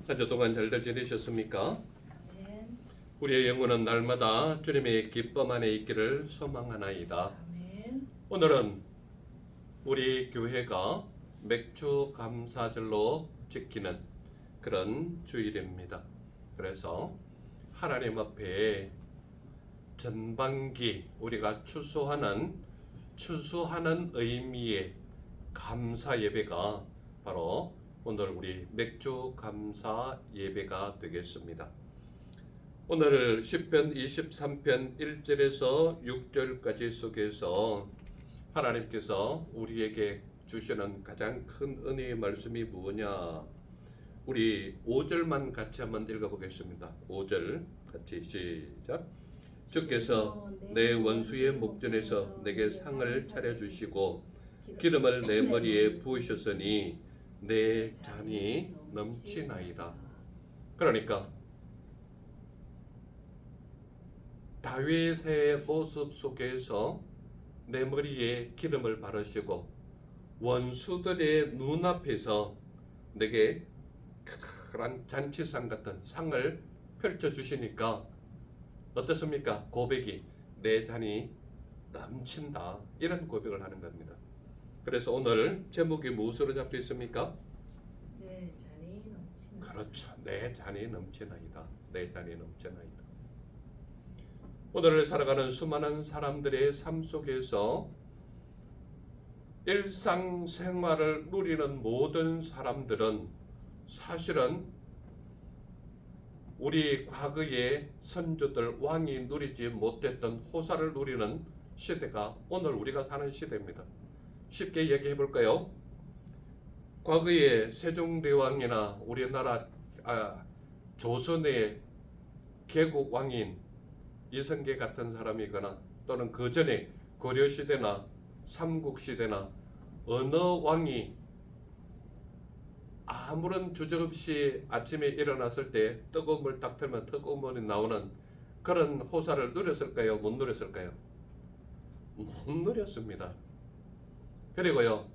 한 주 동안 잘들 지내셨습니까? 아멘. 우리의 영혼은 날마다 주님의 기쁨 안에 있기를 소망하나이다. 아멘. 오늘은 우리 교회가 맥주 감사절로 지키는 그런 주일입니다. 그래서 하나님 앞에 전반기 우리가 추수하는 의미의 감사 예배가 바로 오늘 우리 맥주 감사 예배가 되겠습니다. 오늘 시편 23편 1절에서 6절까지 속에서 하나님께서 우리에게 주시는 가장 큰 은혜의 말씀이 무엇냐? 우리 5절만 같이 한번 읽어보겠습니다. 5절 같이 시작. 주께서 내 원수의 목전에서 내게 상을 차려주시고 기름을 내 머리에 부으셨으니 내 잔이 넘치나이다. 그러니까 다윗의 모습 속에서 내 머리에 기름을 바르시고 원수들의 눈앞에서 내게 크크한 잔치상 같은 상을 펼쳐주시니까 어떻습니까? 고백이 내 잔이 넘친다, 이런 고백을 하는 겁니다. 그래서 오늘 제목이 무엇으로 잡혀 있습니까? 내 잔이 넘치나이다. 그렇죠. 내 잔이 넘치나이다. 내 잔이 넘치나이다. 오늘을 살아가는 수많은 사람들의 삶 속에서 일상생활을 누리는 모든 사람들은 사실은 우리 과거의 선조들 왕이 누리지 못했던 호사를 누리는 시대가 오늘 우리가 사는 시대입니다. 쉽게 얘기해 볼까요? 과거의 세종대왕이나 우리나라 조선의 개국 왕인 이성계 같은 사람이거나 또는 그 전에 고려시대나 삼국시대나 어느 왕이 아무런 주저 없이 아침에 일어났을 때 뜨거운 물 딱 틀면 뜨거운 물이 나오는 그런 호사를 누렸을까요? 못 누렸을까요? 못 누렸습니다. 그리고요,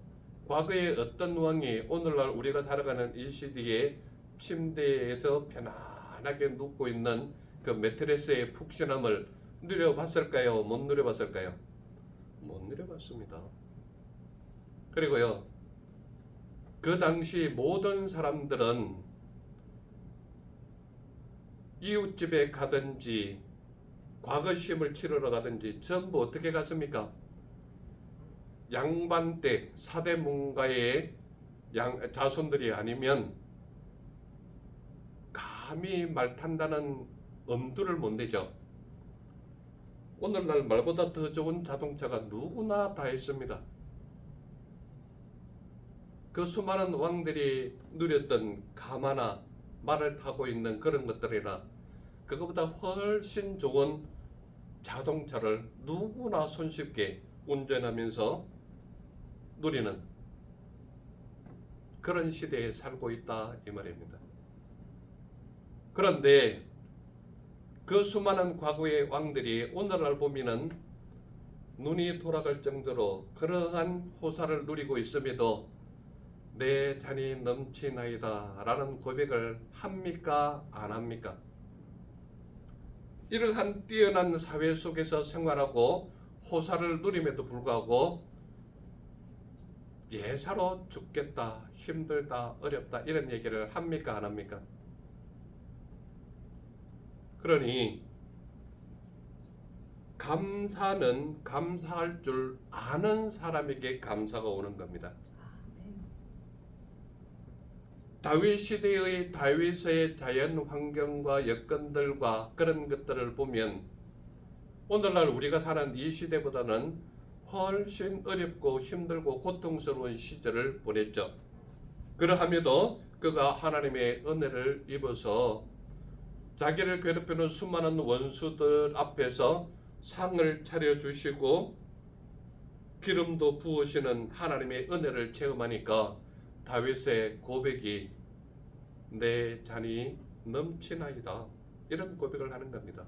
과거에 어떤 왕이 오늘날 우리가 살아가는 이 시대에 침대에서 편안하게 눕고 있는 그 매트리스의 푹신함을 누려봤을까요? 못 누려봤을까요? 못 누려봤습니다. 그리고요, 그 당시 모든 사람들은 이웃집에 가든지 과거 시험을 치르러 가든지 전부 어떻게 갔습니까? 양반댁 사대문가의 자손들이 아니면 감히 말 탄다는 엄두를 못 내죠. 오늘날 말보다 더 좋은 자동차가 누구나 다 있습니다. 그 수많은 왕들이 누렸던 가마나 말을 타고 있는 그런 것들이나 그것보다 훨씬 좋은 자동차를 누구나 손쉽게 운전하면서 누리는 그런 시대에 살고 있다, 이 말입니다. 그런데 그 수많은 과거의 왕들이 오늘날 보면은 눈이 돌아갈 정도로 그러한 호사를 누리고 있음에도 내 잔이 넘치나이다 라는 고백을 합니까? 안 합니까? 이러한 뛰어난 사회 속에서 생활하고 호사를 누림에도 불구하고 예사로 죽겠다, 힘들다, 어렵다, 이런 얘기를 합니까? 안 합니까? 그러니 감사는 감사할 줄 아는 사람에게 감사가 오는 겁니다. 아멘. 다윗 시대의 다윗의 자연 환경과 여건들과 그런 것들을 보면 오늘날 우리가 사는 이 시대보다는 훨씬 어렵고 힘들고 고통스러운 시절을 보냈죠. 그러함에도 그가 하나님의 은혜를 입어서 자기를 괴롭히는 수많은 원수들 앞에서 상을 차려주시고 기름도 부으시는 하나님의 은혜를 체험하니까 다윗의 고백이 내 잔이 넘치나이다, 이런 고백을 하는 겁니다.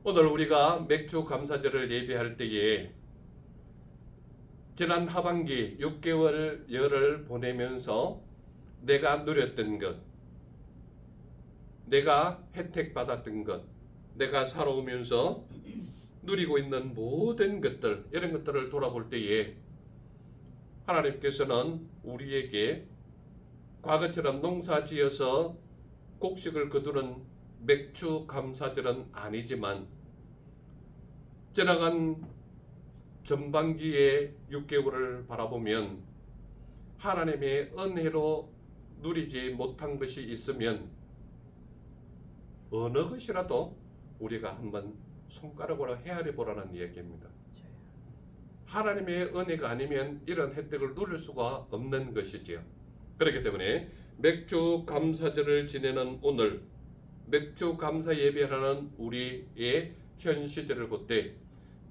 오늘 우리가 맥주 감사절을 예배할 때에 지난 하반기 6개월 열을 보내면서 내가 누렸던 것, 내가 혜택 받았던 것, 내가 살아오면서 누리고 있는 모든 것들, 이런 것들을 돌아볼 때에 하나님께서는 우리에게 과거처럼 농사지어서 곡식을 거두는 맥주 감사절은 아니지만 지나간 전반기의 6개월을 바라보면 하나님의 은혜로 누리지 못한 것이 있으면 어느 것이라도 우리가 한번 손가락으로 헤아려 보라는 이야기입니다. 하나님의 은혜가 아니면 이런 혜택을 누릴 수가 없는 것이지요. 그렇기 때문에 맥주 감사절을 지내는 오늘, 맥주 감사 예배하는 우리의 현 시대를 볼 때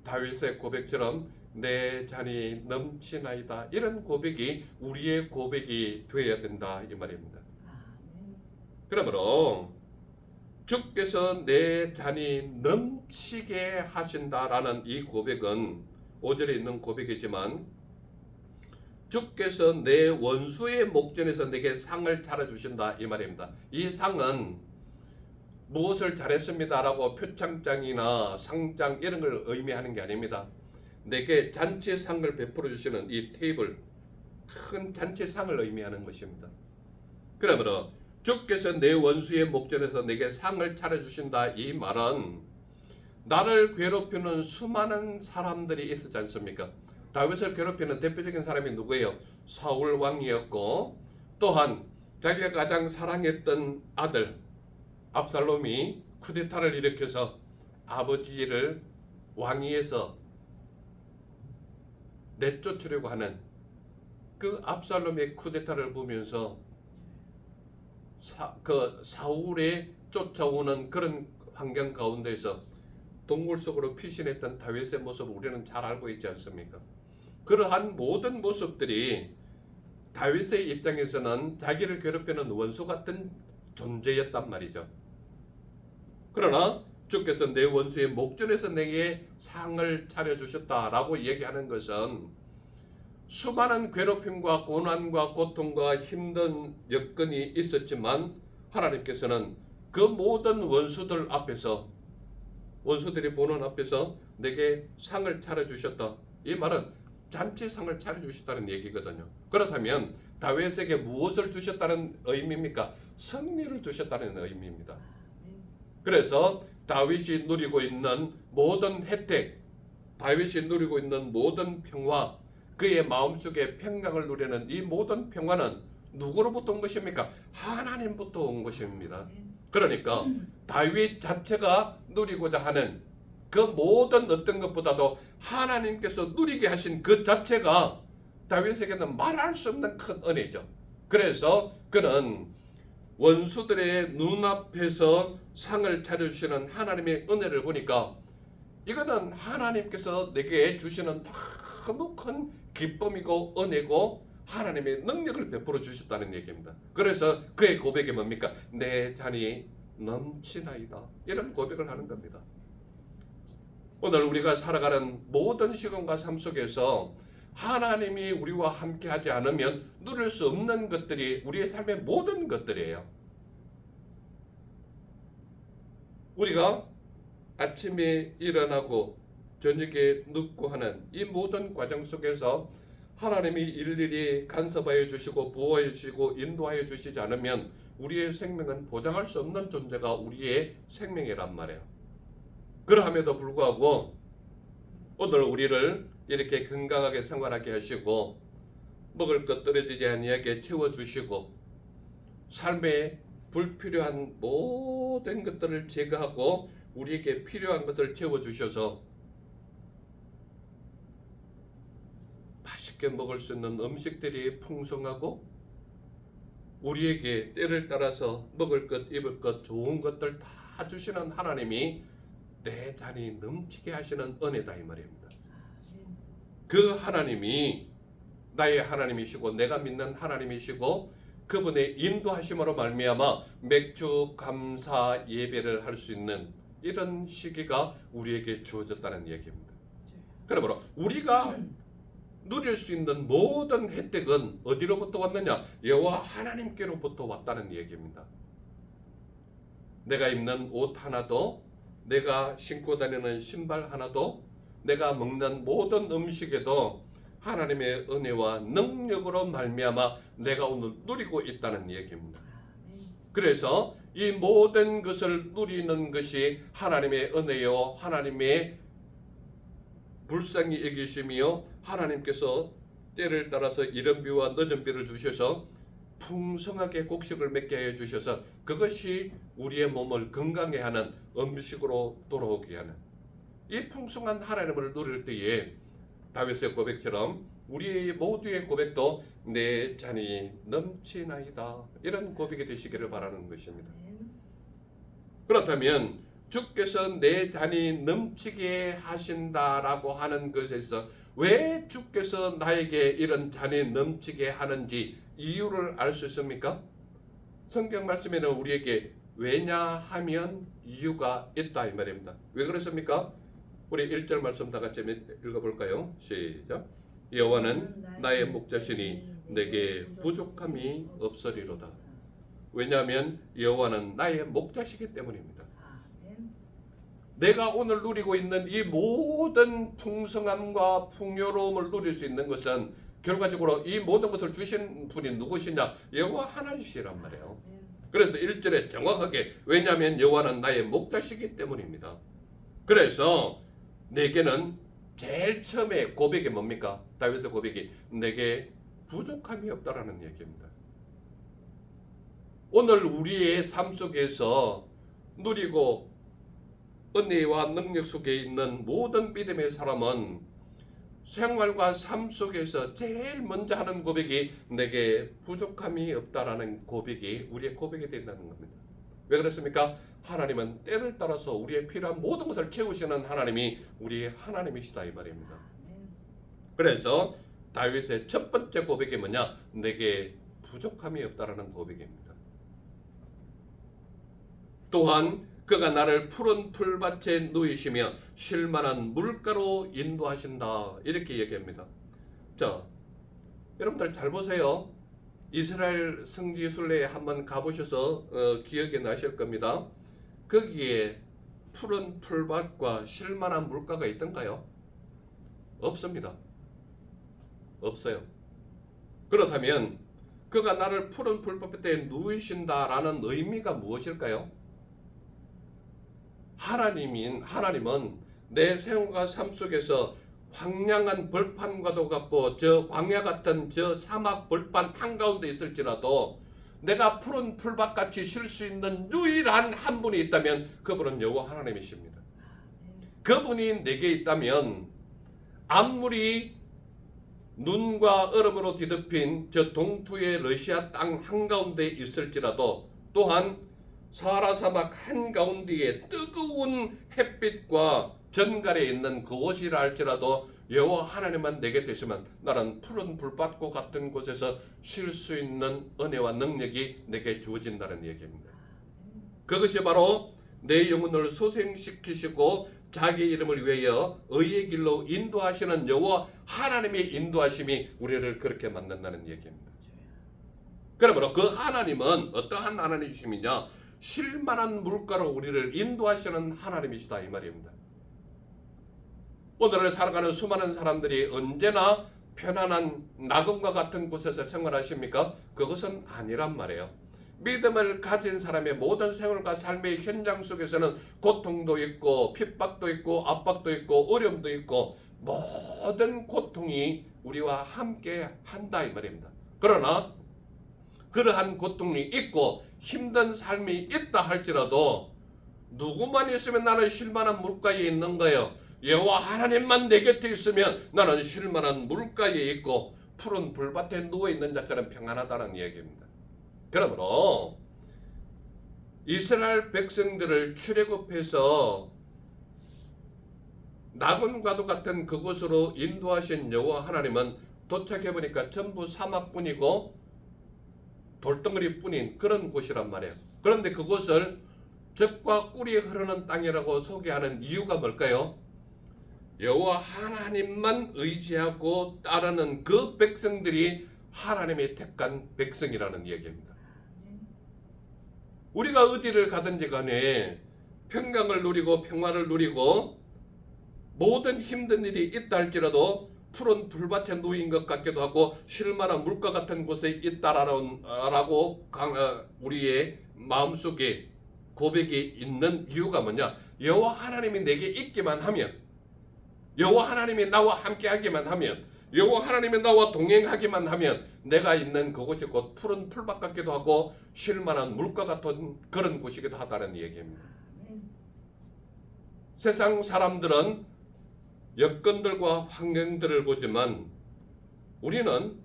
다윗의 고백처럼 내 잔이 넘치나이다, 이런 고백이 우리의 고백이 되어야 된다, 이 말입니다. 아멘. 그러므로 주께서 내 잔이 넘치게 하신다라는 이 고백은 5절에 있는 고백이지만 주께서 내 원수의 목전에서 내게 상을 차려주신다, 이 말입니다. 이 상은 무엇을 잘했습니다라고 표창장이나 상장 이런 걸 의미하는 게 아닙니다. 내게 잔치상을 베풀어 주시는 이 테이블, 큰 잔치상을 의미하는 것입니다. 그러므로 주께서 내 원수의 목전에서 내게 상을 차려주신다, 이 말은 나를 괴롭히는 수많은 사람들이 있었지 않습니까? 다윗을 괴롭히는 대표적인 사람이 누구예요? 사울 왕이었고, 또한 자기가 가장 사랑했던 아들 압살롬이 쿠데타를 일으켜서 아버지를 왕위에서 내쫓으려고 하는 그 압살롬의 쿠데타를 보면서 사울의 쫓아오는 그런 환경 가운데서 동굴 속으로 피신했던 다윗의 모습을 우리는 잘 알고 있지 않습니까? 그러한 모든 모습들이 다윗의 입장에서는 자기를 괴롭히는 원수 같은 존재였단 말이죠. 그러나 주께서 내 원수의 목전에서 내게 상을 차려주셨다라고 얘기하는 것은 수많은 괴롭힘과 고난과 고통과 힘든 여건이 있었지만 하나님께서는 그 모든 원수들 앞에서, 원수들이 보는 앞에서 내게 상을 차려주셨다. 이 말은 잔치상을 차려주셨다는 얘기거든요. 그렇다면 다윗에게 무엇을 주셨다는 의미입니까? 승리를 주셨다는 의미입니다. 그래서 다윗이 누리고 있는 모든 혜택, 다윗이 누리고 있는 모든 평화, 그의 마음속에 평강을 누리는 이 모든 평화는 누구로부터 온 것입니까? 하나님부터 온 것입니다. 그러니까 다윗 자체가 누리고자 하는 그 모든 어떤 것보다도 하나님께서 누리게 하신 그 자체가 다윗에게는 말할 수 없는 큰 은혜죠. 그래서 그는 원수들의 눈앞에서 상을 차려주시는 하나님의 은혜를 보니까 이거는 하나님께서 내게 주시는 너무 큰 기쁨이고 은혜고 하나님의 능력을 베풀어 주셨다는 얘기입니다. 그래서 그의 고백이 뭡니까? 내 잔이 넘치나이다, 이런 고백을 하는 겁니다. 오늘 우리가 살아가는 모든 시간과 삶 속에서 하나님이 우리와 함께 하지 않으면 누릴 수 없는 것들이 우리의 삶의 모든 것들이에요. 우리가 아침에 일어나고 저녁에 눕고 하는 이 모든 과정 속에서 하나님이 일일이 간섭하여 주시고 보호하여 주시고 인도하여 주시지 않으면 우리의 생명은 보장할 수 없는 존재가 우리의 생명이란 말이에요. 그러함에도 불구하고 오늘 우리를 이렇게 건강하게 생활하게 하시고 먹을 것 떨어지지 아니하게 채워주시고 삶에 불필요한 모든 것들을 제거하고 우리에게 필요한 것을 채워주셔서 맛있게 먹을 수 있는 음식들이 풍성하고 우리에게 때를 따라서 먹을 것, 입을 것, 좋은 것들 다 주시는 하나님이 내 잔이 넘치게 하시는 은혜다, 이 말입니다. 그 하나님이 나의 하나님이시고 내가 믿는 하나님이시고 그분의 인도하심으로 말미암아 맥주 감사 예배를 할 수 있는 이런 시기가 우리에게 주어졌다는 얘기입니다. 그러므로 우리가 누릴 수 있는 모든 혜택은 어디로부터 왔느냐? 여호와 하나님께로부터 왔다는 얘기입니다. 내가 입는 옷 하나도, 내가 신고 다니는 신발 하나도, 내가 먹는 모든 음식에도 하나님의 은혜와 능력으로 말미암아 내가 오늘 누리고 있다는 얘기입니다. 아멘. 그래서 이 모든 것을 누리는 것이 하나님의 은혜요, 하나님의 불쌍히 여기심이요, 하나님께서 때를 따라서 이른 비와 늦은 비를 주셔서 풍성하게 곡식을 맺게 해 주셔서 그것이 우리의 몸을 건강해 하는 음식으로 돌아오게 하는, 이 풍성한 하나님을 누릴 때에 다윗의 고백처럼 우리 모두의 고백도 내 잔이 넘치나이다, 이런 고백이 되시기를 바라는 것입니다. 아멘. 그렇다면 주께서 내 잔이 넘치게 하신다라고 하는 것에서 왜 주께서 나에게 이런 잔이 넘치게 하는지 이유를 알 수 있습니까? 성경 말씀에는 우리에게 왜냐하면 이유가 있다 이 말입니다. 왜 그렇습니까? 우리 1절 말씀 다 같이 읽어볼까요? 시작. 여호와는 나의 목자시니 내게 부족함이 없으리로다. 왜냐하면 여호와는 나의 목자시기 때문입니다. 아멘. 내가 오늘 누리고 있는 이 모든 풍성함과 풍요로움을 누릴 수 있는 것은 결과적으로 이 모든 것을 주신 분이 누구시냐? 여호와 하나님이시란 말이에요. 아멘. 그래서 1절에 정확하게 왜냐하면 여호와는 나의 목자시기 때문입니다. 그래서 내게는 제일 처음에 고백이 뭡니까? 다윗의 고백이 내게 부족함이 없다라는 얘기입니다. 오늘 우리의 삶 속에서 누리고 은혜와 능력 속에 있는 모든 믿음의 사람은 생활과 삶 속에서 제일 먼저 하는 고백이 내게 부족함이 없다라는 고백이 우리의 고백이 된다는 겁니다. 왜 그렇습니까? 하나님은 때를 따라서 우리의 필요한 모든 것을 채우시는 하나님이 우리의 하나님이시다 이 말입니다. 아멘. 그래서 다윗의 첫 번째 고백이 뭐냐? 내게 부족함이 없다라는 고백입니다. 또한 그가 나를 푸른 풀밭에 누이시며 쉴만한 물가로 인도하신다, 이렇게 얘기합니다. 자, 여러분들 잘 보세요. 이스라엘 성지 순례에 한번 가보셔서 기억이 나실 겁니다. 거기에 푸른 풀밭과 쉴만한 물가가 있던가요? 없습니다. 없어요. 그렇다면 그가 나를 푸른 풀밭에 누이신다라는 의미가 무엇일까요? 하나님은 내 생활과 삶 속에서 황량한 벌판과도 같고 저 광야 같은 저 사막 벌판 한가운데 있을지라도 내가 푸른 풀밭같이 쉴 수 있는 유일한 한 분이 있다면 그분은 여호와 하나님이십니다. 아멘. 그분이 내게 있다면 아무리 눈과 얼음으로 뒤덮인 저 동투의 러시아 땅 한가운데 있을지라도, 또한 사하라 사막 한가운데에 뜨거운 햇빛과 전갈에 있는 그곳이라 할지라도 여호와 하나님만 내게 되시면 나는 푸른 불밭과 같은 곳에서 쉴 수 있는 은혜와 능력이 내게 주어진다는 얘기입니다. 그것이 바로 내 영혼을 소생시키시고 자기 이름을 위하여 의의 길로 인도하시는 여호와 하나님의 인도하심이 우리를 그렇게 만든다는 얘기입니다. 그러므로 그 하나님은 어떠한 하나님이시냐? 쉴만한 물가로 우리를 인도하시는 하나님이시다 이 말입니다. 오늘을 살아가는 수많은 사람들이 언제나 편안한 낙원과 같은 곳에서 생활하십니까? 그것은 아니란 말이에요. 믿음을 가진 사람의 모든 생활과 삶의 현장 속에서는 고통도 있고 핍박도 있고 압박도 있고 어려움도 있고 모든 고통이 우리와 함께 한다 이 말입니다. 그러나 그러한 고통이 있고 힘든 삶이 있다 할지라도 누구만 있으면 나는 쉴만한 물가에 있는 거예요. 여호와 하나님만 내 곁에 있으면 나는 쉴만한 물가에 있고 푸른 불밭에 누워있는 자처럼 평안하다는 얘기입니다. 그러므로 이스라엘 백성들을 출애굽해서 낙원과도 같은 그곳으로 인도하신 여호와 하나님은 도착해보니까 전부 사막뿐이고 돌덩어리뿐인 그런 곳이란 말이에요. 그런데 그곳을 젖과 꿀이 흐르는 땅이라고 소개하는 이유가 뭘까요? 여호와 하나님만 의지하고 따르는 그 백성들이 하나님의 택한 백성이라는 얘기입니다. 우리가 어디를 가든지 간에 평강을 누리고 평화를 누리고 모든 힘든 일이 있다 할지라도 푸른 풀밭에 누인 것 같기도 하고 실만한 물과 같은 곳에 있다라고 우리의 마음속에 고백이 있는 이유가 뭐냐? 여호와 하나님이 내게 있기만 하면, 여호와 하나님이 나와 함께하기만 하면, 여호와 하나님이 나와 동행하기만 하면 내가 있는 그곳이 곧 푸른 풀밭 같기도 하고 실만한 물과 같은 그런 곳이기도 하다는 얘기입니다. 아멘. 세상 사람들은 여건들과 환경들을 보지만 우리는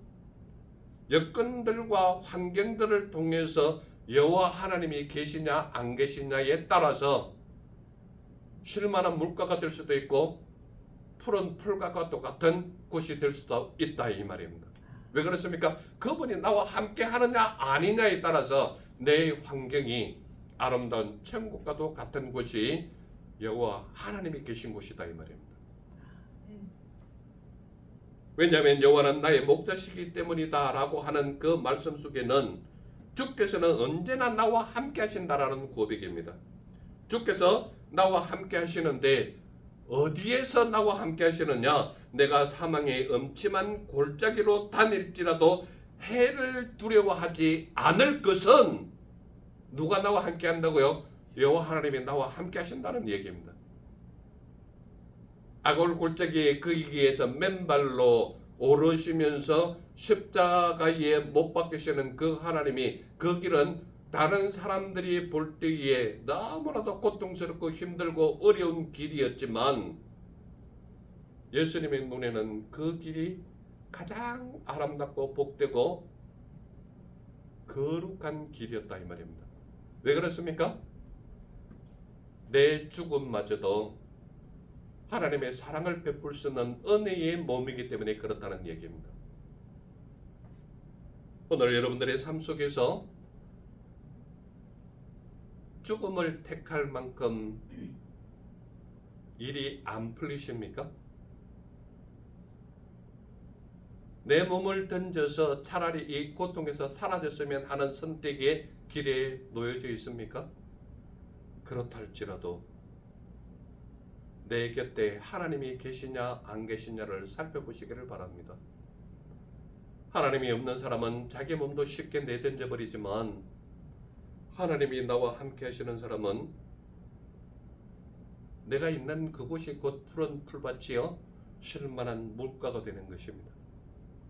여건들과 환경들을 통해서 여호와 하나님이 계시냐 안 계시냐에 따라서 쉴만한 물가가 될 수도 있고 푸른 풀과 똑같은 곳이 될 수도 있다 이 말입니다. 왜 그렇습니까? 그분이 나와 함께 하느냐 아니냐에 따라서 내 환경이 아름다운 천국과도 같은 곳이 여호와 하나님이 계신 곳이다 이 말입니다. 아멘. 왜냐하면 여호와는 나의 목자시기 때문이다 라고 하는 그 말씀 속에는 주께서는 언제나 나와 함께 하신다라는 고백입니다. 주께서 나와 함께 하시는데 어디에서 나와 함께 하시느냐? 내가 사망의 음침한 골짜기로 다닐지라도 해를 두려워하지 않을 것은 누가 나와 함께 한다고요? 여호와 하나님이 나와 함께 하신다는 얘기입니다. 악을 골짜기에 그 길에서 맨발로 오르시면서 십자가에 못 박히시는 그 하나님이 그 길은 다른 사람들이 볼 때에 너무나도 고통스럽고 힘들고 어려운 길이었지만 예수님의 눈에는 그 길이 가장 아름답고 복되고 거룩한 길이었다 이 말입니다. 왜 그렇습니까? 내 죽음마저도 하나님의 사랑을 베풀 수 있는 은혜의 몸이기 때문에 그렇다는 얘기입니다. 오늘 여러분들의 삶 속에서 죽음을 택할 만큼 일이 안 풀리십니까? 내 몸을 던져서 차라리 이 고통에서 사라졌으면 하는 선택의 길에 놓여져 있습니까? 그렇다 할지라도 내 곁에 하나님이 계시냐 안 계시냐를 살펴보시기를 바랍니다. 하나님이 없는 사람은 자기 몸도 쉽게 내던져 버리지만 하나님이 나와 함께 하시는 사람은 내가 있는 그곳이 곧 푸른 풀밭이요 쉴만한 물가가 되는 것입니다.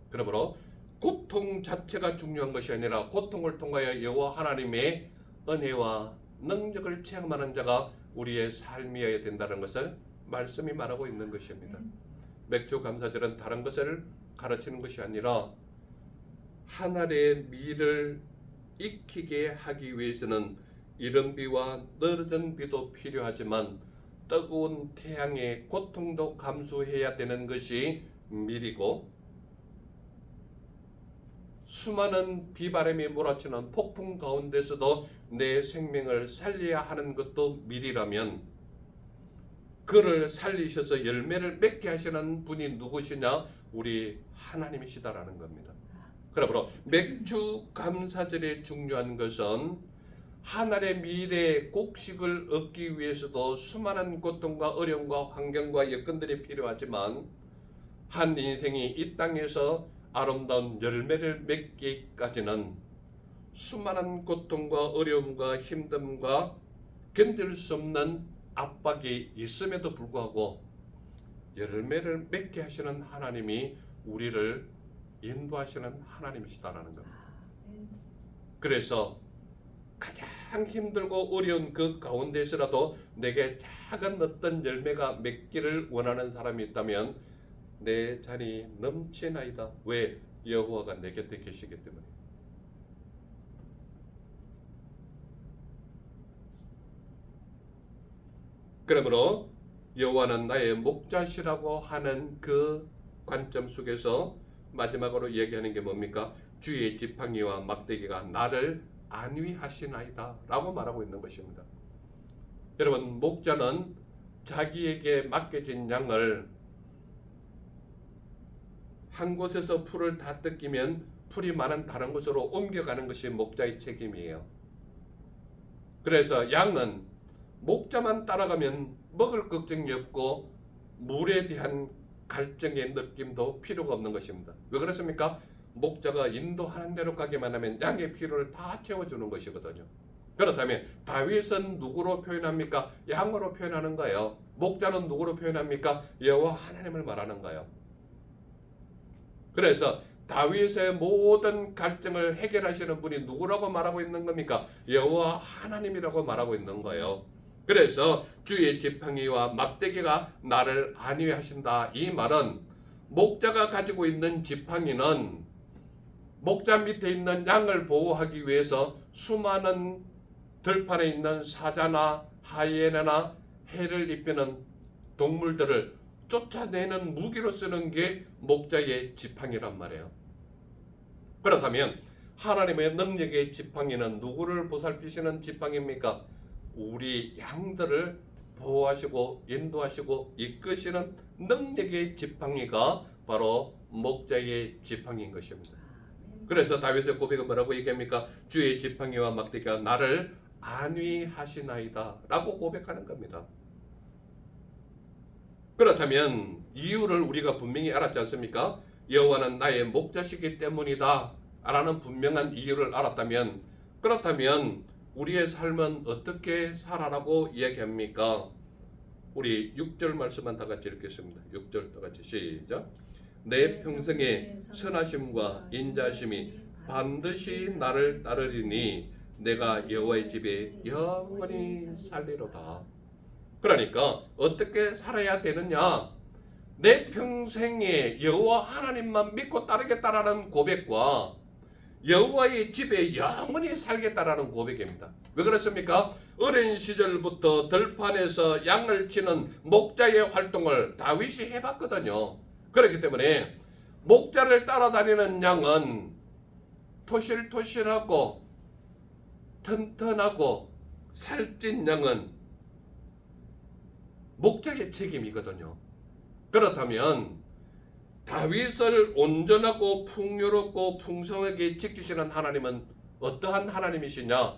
그러므로 고통 자체가 중요한 것이 아니라 고통을 통하여 여호와 하나님의 은혜와 능력을 체험하는 자가 우리의 삶이어야 된다는 것을 말씀이 말하고 있는 것입니다. 맥주 감사절은 다른 것을 가르치는 것이 아니라 하늘의 미를 익히게 하기 위해서는 이른 비와 늘어진 비도 필요하지만 뜨거운 태양의 고통도 감수해야 되는 것이 밀이고 수많은 비바람이 몰아치는 폭풍 가운데서도 내 생명을 살려야 하는 것도 밀이라면 그를 살리셔서 열매를 맺게 하시는 분이 누구시냐? 우리 하나님이시다라는 겁니다. 그러므로 맥주 감사절의 중요한 것은 하늘의 미래의 곡식을 얻기 위해서도 수많은 고통과 어려움과 환경과 여건들이 필요하지만 한 인생이 이 땅에서 아름다운 열매를 맺기까지는 수많은 고통과 어려움과 힘듦과 견딜 수 없는 압박이 있음에도 불구하고 열매를 맺게 하시는 하나님이 우리를 인도하시는 하나님이시다라는 겁니다. 그래서 가장 힘들고 어려운 그 가운데서라도 내게 작은 어떤 열매가 맺기를 원하는 사람이 있다면 내 잔이 넘치나이다. 왜? 여호와가 내 곁에 계시기 때문에. 그러므로 여호와는 나의 목자시라고 하는 그 관점 속에서 마지막으로 얘기하는 게 뭡니까? 주의 지팡이와 막대기가 나를 안위하시나이다 라고 말하고 있는 것입니다. 여러분, 목자는 자기에게 맡겨진 양을 한 곳에서 풀을 다 뜯기면 풀이 많은 다른 곳으로 옮겨가는 것이 목자의 책임이에요. 그래서 양은 목자만 따라가면 먹을 걱정이 없고 물에 대한 갈증의 느낌도 필요가 없는 것입니다. 왜 그렇습니까? 목자가 인도하는 대로 가기만 하면 양의 필요를 다 채워주는 것이거든요. 그렇다면 다윗은 누구로 표현합니까? 양으로 표현하는 거예요. 목자는 누구로 표현합니까? 여호와 하나님을 말하는 거예요. 그래서 다윗의 모든 갈증을 해결하시는 분이 누구라고 말하고 있는 겁니까? 여호와 하나님이라고 말하고 있는 거예요. 그래서 주의 지팡이와 막대기가 나를 안위하신다. 이 말은 목자가 가지고 있는 지팡이는 목자 밑에 있는 양을 보호하기 위해서 수많은 들판에 있는 사자나 하이에나나 해를 입히는 동물들을 쫓아내는 무기로 쓰는 게 목자의 지팡이란 말이에요. 그렇다면 하나님의 능력의 지팡이는 누구를 보살피시는 지팡이입니까? 우리 양들을 보호하시고 인도하시고 이끄시는 능력의 지팡이가 바로 목자의 지팡이인 것입니다. 그래서 다윗의 고백은 뭐라고 얘기합니까? 주의 지팡이와 막대기가 나를 안위하시나이다 라고 고백하는 겁니다. 그렇다면 이유를 우리가 분명히 알았지 않습니까? 여호와는 나의 목자시기 때문이다 라는 분명한 이유를 알았다면, 그렇다면 우리의 삶은 어떻게 살아라고 이야기합니까? 우리 6절 말씀만 다 같이 읽겠습니다. 6절 다 같이 시작. 내 평생의 선하심과 인자심이 반드시 나를 따르리니 내가 여호와의 집에 영원히 살리로다. 그러니까 어떻게 살아야 되느냐? 내 평생에 여호와 하나님만 믿고 따르겠다라는 고백과 여호와의 집에 영원히 살겠다라는 고백입니다. 왜 그렇습니까? 어린 시절부터 들판에서 양을 치는 목자의 활동을 다윗이 해봤거든요. 그렇기 때문에 목자를 따라다니는 양은 토실토실하고 튼튼하고 살찐 양은 목자의 책임이거든요. 그렇다면 다윗을 온전하고 풍요롭고 풍성하게 지키시는 하나님은 어떠한 하나님이시냐?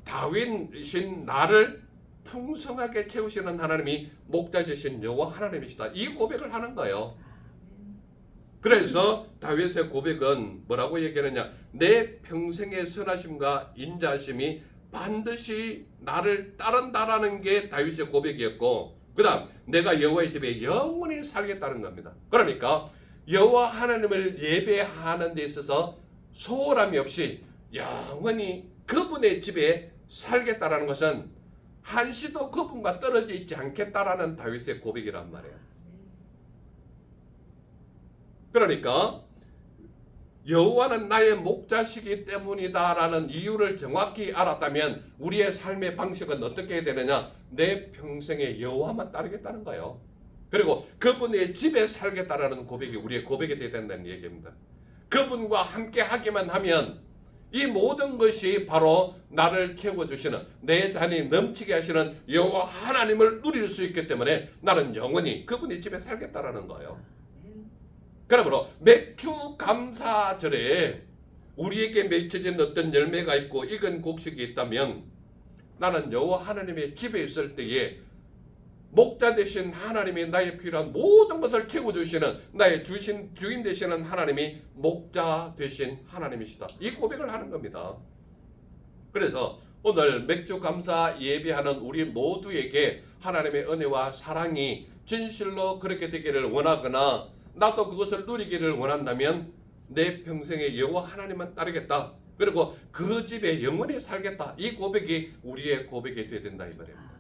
다윗이신 나를 풍성하게 채우시는 하나님이 목자이신 여호와 하나님이시다. 이 고백을 하는 거예요. 그래서 다윗의 고백은 뭐라고 얘기하느냐? 내 평생의 선하심과 인자심이 반드시 나를 따른다라는 게 다윗의 고백이었고, 그 다음 내가 여호와의 집에 영원히 살겠다는 겁니다. 그러니까 여호와 하나님을 예배하는 데 있어서 소홀함이 없이 영원히 그분의 집에 살겠다라는 것은 한시도 그분과 떨어져 있지 않겠다라는 다윗의 고백이란 말이에요. 그러니까 여호와는 나의 목자시기 때문이다라는 이유를 정확히 알았다면 우리의 삶의 방식은 어떻게 해야 되느냐? 내 평생에 여호와만 따르겠다는 거예요. 그리고 그분의 집에 살겠다라는 고백이 우리의 고백이 되어야 된다는 얘기입니다. 그분과 함께 하기만 하면 이 모든 것이 바로 나를 채워주시는, 내 잔이 넘치게 하시는 여호와 하나님을 누릴 수 있기 때문에 나는 영원히 그분의 집에 살겠다라는 거예요. 그러므로 맥주 감사절에 우리에게 맺혀진 어떤 열매가 있고 익은 곡식이 있다면 나는 여호와 하나님의 집에 있을 때에 목자 되신 하나님이 나의 필요한 모든 것을 채워주시는 나의 주인 되시는 하나님이 목자 되신 하나님이시다. 이 고백을 하는 겁니다. 그래서 오늘 맥주 감사 예배하는 우리 모두에게 하나님의 은혜와 사랑이 진실로 그렇게 되기를 원하거나 나도 그것을 누리기를 원한다면 내 평생에 여호와 하나님만 따르겠다. 그리고 그 집에 영원히 살겠다. 이 고백이 우리의 고백이 되어야 된다 이 말입니다.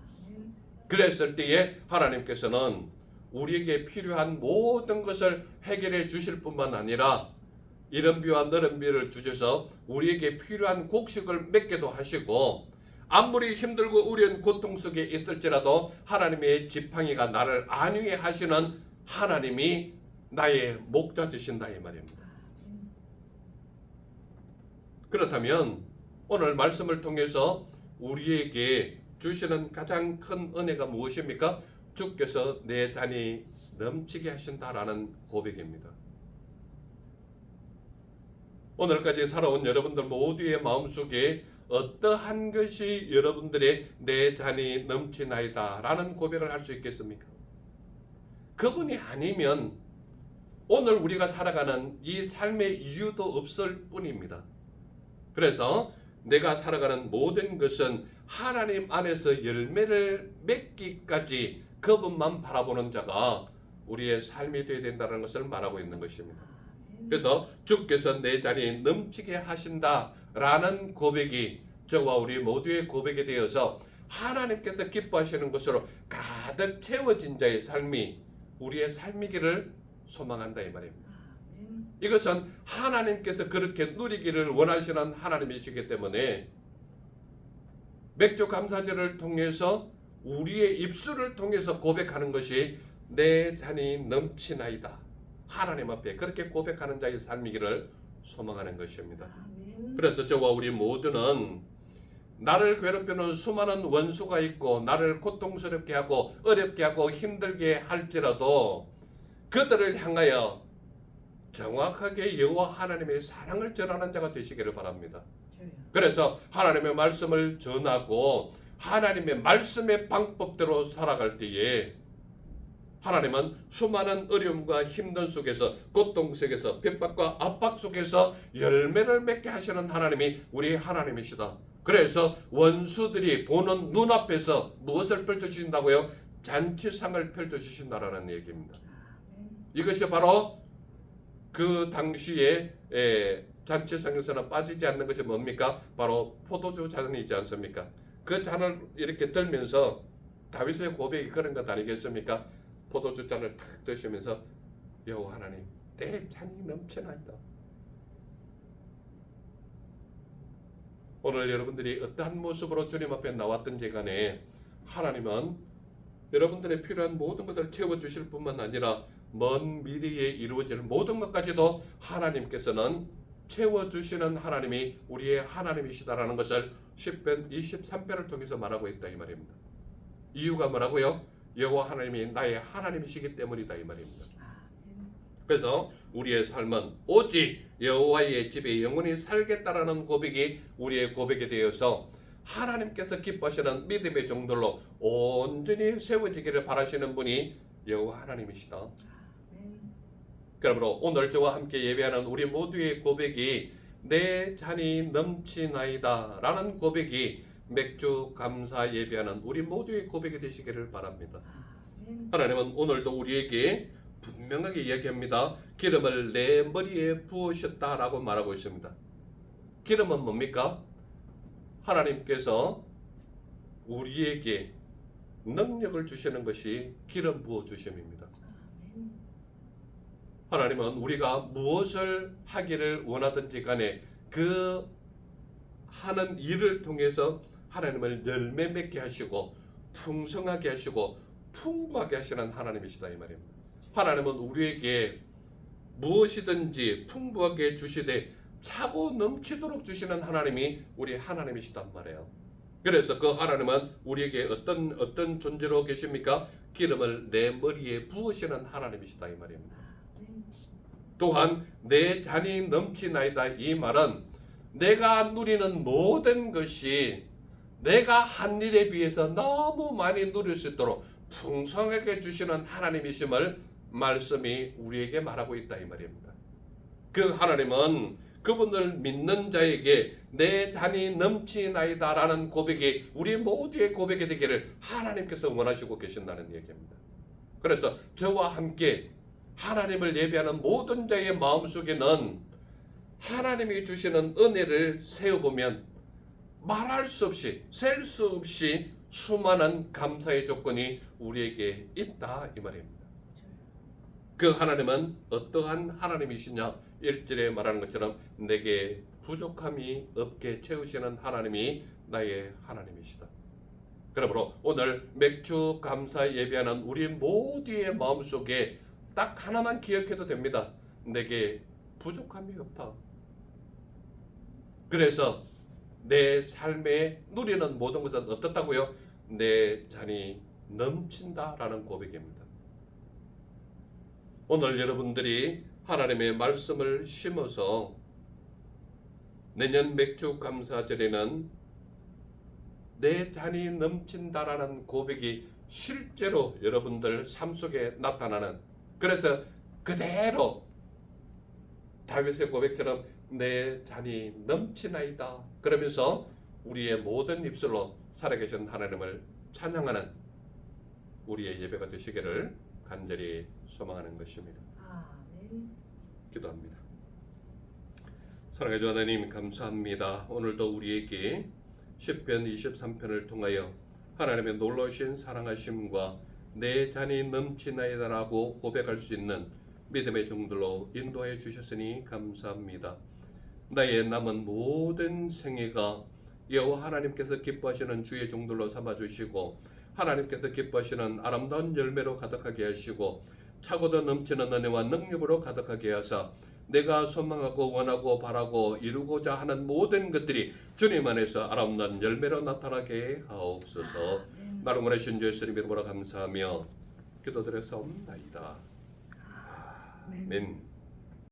그랬을 때에 하나님께서는 우리에게 필요한 모든 것을 해결해 주실 뿐만 아니라 이른 비와 너른 비를 주셔서 우리에게 필요한 곡식을 맺게도 하시고, 아무리 힘들고 어려운 고통 속에 있을지라도 하나님의 지팡이가 나를 안위해 하시는 하나님이 나의 목자 되신다 이 말입니다. 그렇다면 오늘 말씀을 통해서 우리에게 주시는 가장 큰 은혜가 무엇입니까? 주께서 내 잔이 넘치게 하신다라는 고백입니다. 오늘까지 살아온 여러분들 모두의 마음속에 어떠한 것이 여러분들의 내 잔이 넘치나이다 라는 고백을 할 수 있겠습니까? 그분이 아니면 오늘 우리가 살아가는 이 삶의 이유도 없을 뿐입니다. 그래서 내가 살아가는 모든 것은 하나님 안에서 열매를 맺기까지 그분만 바라보는 자가 우리의 삶이 되어야 된다는 것을 말하고 있는 것입니다. 그래서 주께서 내 잔이 넘치게 하신다라는 고백이 저와 우리 모두의 고백이 되어서 하나님께서 기뻐하시는 것으로 가득 채워진 자의 삶이 우리의 삶이기를 소망한다 이 말입니다. 이것은 하나님께서 그렇게 누리기를 원하시는 하나님이시기 때문에 맥주 감사제를 통해서 우리의 입술을 통해서 고백하는 것이 내 잔이 넘치나이다. 하나님 앞에 그렇게 고백하는 자의 삶이기를 소망하는 것입니다. 그래서 저와 우리 모두는 나를 괴롭히는 수많은 원수가 있고 나를 고통스럽게 하고 어렵게 하고 힘들게 할지라도 그들을 향하여 정확하게 여호와 하나님의 사랑을 전하는 자가 되시기를 바랍니다. 그래서 하나님의 말씀을 전하고 하나님의 말씀의 방법대로 살아갈 때에 하나님은 수많은 어려움과 힘든 속에서 고통 속에서 핍박과 압박 속에서 열매를 맺게 하시는 하나님이 우리 하나님이시다. 그래서 원수들이 보는 눈앞에서 무엇을 펼쳐주신다고요? 잔치상을 펼쳐주신다라는 얘기입니다. 이것이 바로 그 당시에 잔치상에서는 빠지지 않는 것이 뭡니까? 바로 포도주 잔이지 않습니까? 그 잔을 이렇게 들면서 다윗의 고백이 그런 것 아니겠습니까? 포도주 잔을 탁 드시면서 여호와 하나님 내 잔이 넘쳐나이다. 오늘 여러분들이 어떠한 모습으로 주님 앞에 나왔든지 간에 하나님은 여러분들의 필요한 모든 것을 채워주실 뿐만 아니라 먼 미래에 이루어질 모든 것까지도 하나님께서는 채워주시는 하나님이 우리의 하나님이시다라는 것을 10편 23편을 통해서 말하고 있다 이 말입니다. 이유가 뭐라고요? 여호와 하나님이 나의 하나님이시기 때문이다 이 말입니다. 그래서 우리의 삶은 오직 여호와의 집에 영원히 살겠다라는 고백이 우리의 고백이 되어서 하나님께서 기뻐하시는 믿음의 종들로 온전히 세워지기를 바라시는 분이 여호와 하나님이시다. 그러므로 오늘 저와 함께 예배하는 우리 모두의 고백이 내 잔이 넘치나이다 라는 고백이 맥주 감사 예배하는 우리 모두의 고백이 되시기를 바랍니다. 하나님은 오늘도 우리에게 분명하게 이야기합니다. 기름을 내 머리에 부으셨다라고 말하고 있습니다. 기름은 뭡니까? 하나님께서 우리에게 능력을 주시는 것이 기름 부어 주심입니다. 하나님은 우리가 무엇을 하기를 원하든지 간에 그 하는 일을 통해서 하나님을 열매 맺게 하시고 풍성하게 하시고 풍부하게 하시는 하나님이시다 이 말입니다. 하나님은 우리에게 무엇이든지 풍부하게 주시되 차고 넘치도록 주시는 하나님이 우리 하나님이시단 말이에요. 그래서 그 하나님은 우리에게 어떤 존재로 계십니까? 기름을 내 머리에 부으시는 하나님이시다 이 말입니다. 또한 내 잔이 넘치나이다 이 말은 내가 누리는 모든 것이 내가 한 일에 비해서 너무 많이 누릴 수 있도록 풍성하게 주시는 하나님이심을 말씀이 우리에게 말하고 있다 이 말입니다. 그 하나님은 그분을 믿는 자에게 내 잔이 넘치나이다 라는 고백이 우리 모두의 고백이 되기를 하나님께서 원하시고 계신다는 얘기입니다. 그래서 저와 함께 하나님을 예배하는 모든 자의 마음속에는 하나님이 주시는 은혜를 세어보면 말할 수 없이 셀 수 없이 수많은 감사의 조건이 우리에게 있다 이 말입니다. 그 하나님은 어떠한 하나님이시냐? 1절에 말하는 것처럼 내게 부족함이 없게 채우시는 하나님이 나의 하나님이시다. 그러므로 오늘 맥주 감사 예배하는 우리 모두의 마음속에 딱 하나만 기억해도 됩니다. 내게 부족함이 없다. 그래서 내 삶에 누리는 모든 것은 어떻다고요? 내 잔이 넘친다라는 고백입니다. 오늘 여러분들이 하나님의 말씀을 심어서 내년 맥주 감사절에는 내 잔이 넘친다라는 고백이 실제로 여러분들 삶 속에 나타나는, 그래서 그대로 다윗의 고백처럼 내 잔이 넘치나이다 그러면서 우리의 모든 입술로 살아계신 하나님을 찬양하는 우리의 예배가 되시기를 간절히 소망하는 것입니다. 아멘. 기도합니다. 사랑해 주 하나님, 감사합니다. 오늘도 우리에게 시편 23편을 통하여 하나님의 놀라우신 사랑하심과 내 잔이 넘치나이다라고 고백할 수 있는 믿음의 종들로 인도하여 주셨으니 감사합니다. 나의 남은 모든 생애가 여호와 하나님께서 기뻐하시는 주의 종들로 삼아주시고 하나님께서 기뻐하시는 아름다운 열매로 가득하게 하시고 차고도 넘치는 은혜와 능력으로 가득하게 하사 내가 소망하고 원하고 바라고 이루고자 하는 모든 것들이 주님 안에서 아름다운 열매로 나타나게 하옵소서. 아멘. 나를 원하신 주 예수님 이름으로 감사하며 기도드렸사옵나이다. 아멘. 아멘.